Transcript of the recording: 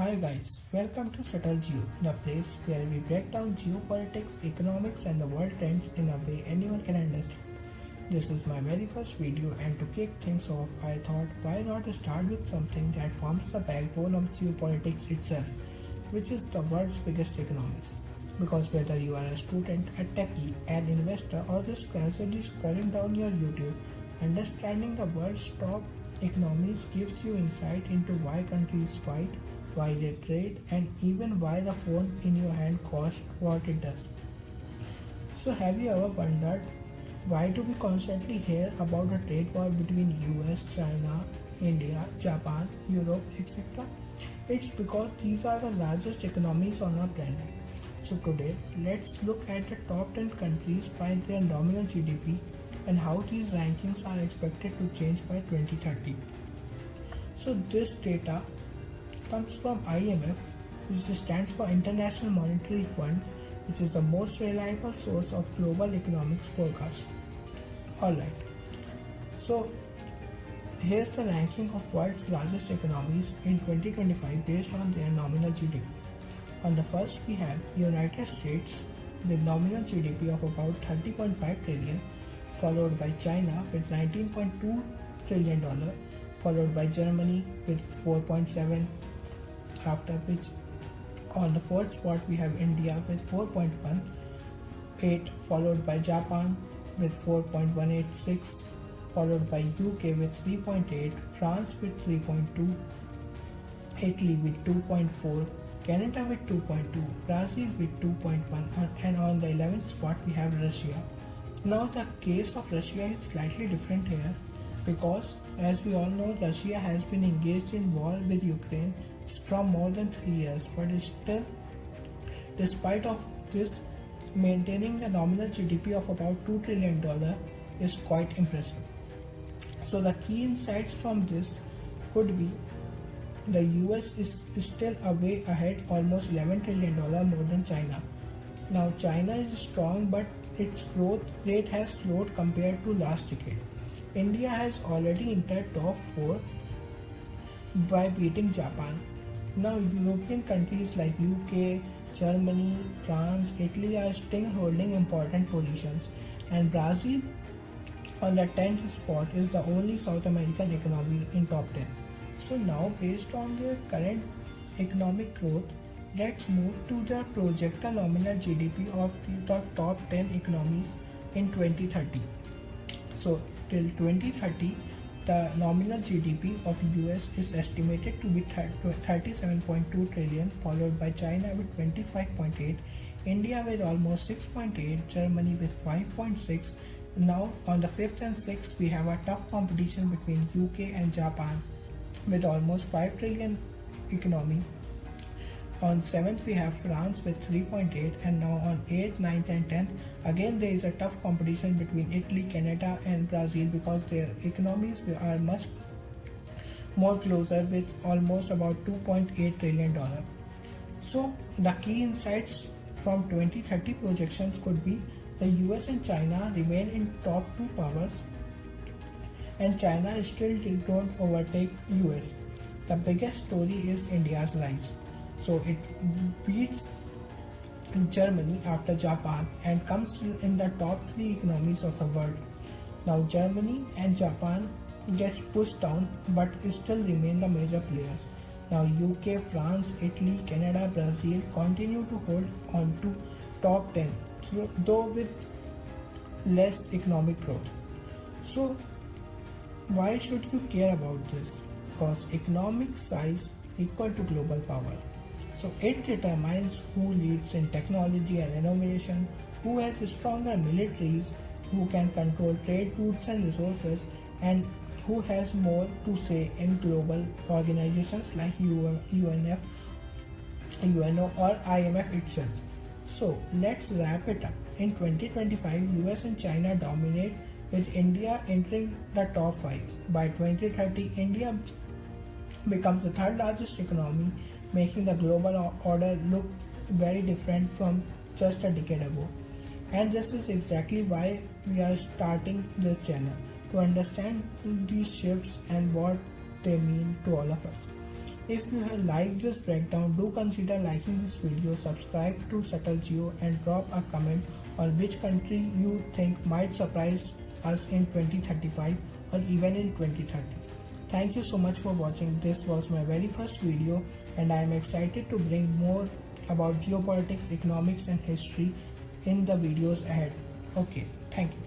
Hi guys, welcome to SubtleGeo, the place where we break down geopolitics, economics and the world trends in a way anyone can understand. This is my very first video and to kick things off, I thought why not start with something that forms the backbone of geopolitics itself, which is the world's biggest economies. Because whether you are a student, a techie, an investor or just casually scrolling down your YouTube, understanding the world's top economies gives you insight into why countries fight, why they trade, and even why the phone in your hand costs what it does. So, have you ever wondered why do we constantly hear about a trade war between US, China, India, Japan, Europe, etc.? It's because these are the largest economies on our planet. So today, let's look at the top 10 countries by their nominal GDP and how these rankings are expected to change by 2030. So this data comes from IMF, which stands for International Monetary Fund, which is the most reliable source of global economics forecast. Alright, so here's the ranking of world's largest economies in 2025 based on their nominal GDP. On the first we have United States with nominal GDP of about $30.5 trillion, followed by China with $19.2 trillion, followed by Germany with 4.7, after which on the fourth spot we have India with 4.18, followed by Japan with 4.186, followed by UK with 3.8, France with 3.2, Italy with 2.4, Canada with 2.2, Brazil with 2.1, and on the 11th spot we have Russia. Now the case of Russia is slightly different here because as we all know Russia has been engaged in war with Ukraine from more than 3 years, but still despite of this maintaining a nominal GDP of about $2 trillion is quite impressive. So the key insights from this could be the US is still a way ahead, almost $11 trillion more than China. Now China is strong but its growth rate has slowed compared to last decade. India has already entered top 4 by beating Japan. Now European countries like UK, Germany, France, Italy are still holding important positions, and Brazil on the 10th spot is the only South American economy in top 10. So now based on their current economic growth, let's move to the projected nominal GDP of the top 10 economies in 2030. So till 2030, the nominal GDP of US is estimated to be 37.2 trillion, followed by China with 25.8, India with almost 6.8, Germany with 5.6. Now on the 5th and 6th, we have a tough competition between UK and Japan with almost 5 trillion economy. On 7th we have France with 3.8, and now on 8th, 9th and 10th again there is a tough competition between Italy, Canada and Brazil because their economies are much more closer with almost about $2.8 trillion. So the key insights from 2030 projections could be the US and China remain in top 2 powers and China still don't overtake US. The biggest story is India's rise. So it beats Germany after Japan and comes in the top 3 economies of the world. Now Germany and Japan gets pushed down but still remain the major players. Now UK, France, Italy, Canada, Brazil continue to hold on to top 10 though with less economic growth. So why should you care about this? Because economic size equal to global power. So it determines who leads in technology and innovation, who has stronger militaries, who can control trade routes and resources, and who has more to say in global organizations like UNF, UNO or IMF itself. So let's wrap it up. In 2025, US and China dominate with India entering the top 5. By 2030, India becomes the third largest economy, making the global order look very different from just a decade ago. And this is exactly why we are starting this channel, to understand these shifts and what they mean to all of us. If you have liked this breakdown, do consider liking this video, subscribe to SubtleGeo and drop a comment on which country you think might surprise us in 2035 or even in 2030. Thank you so much for watching. This was my very first video and I am excited to bring more about geopolitics, economics and history in the videos ahead. Okay, thank you.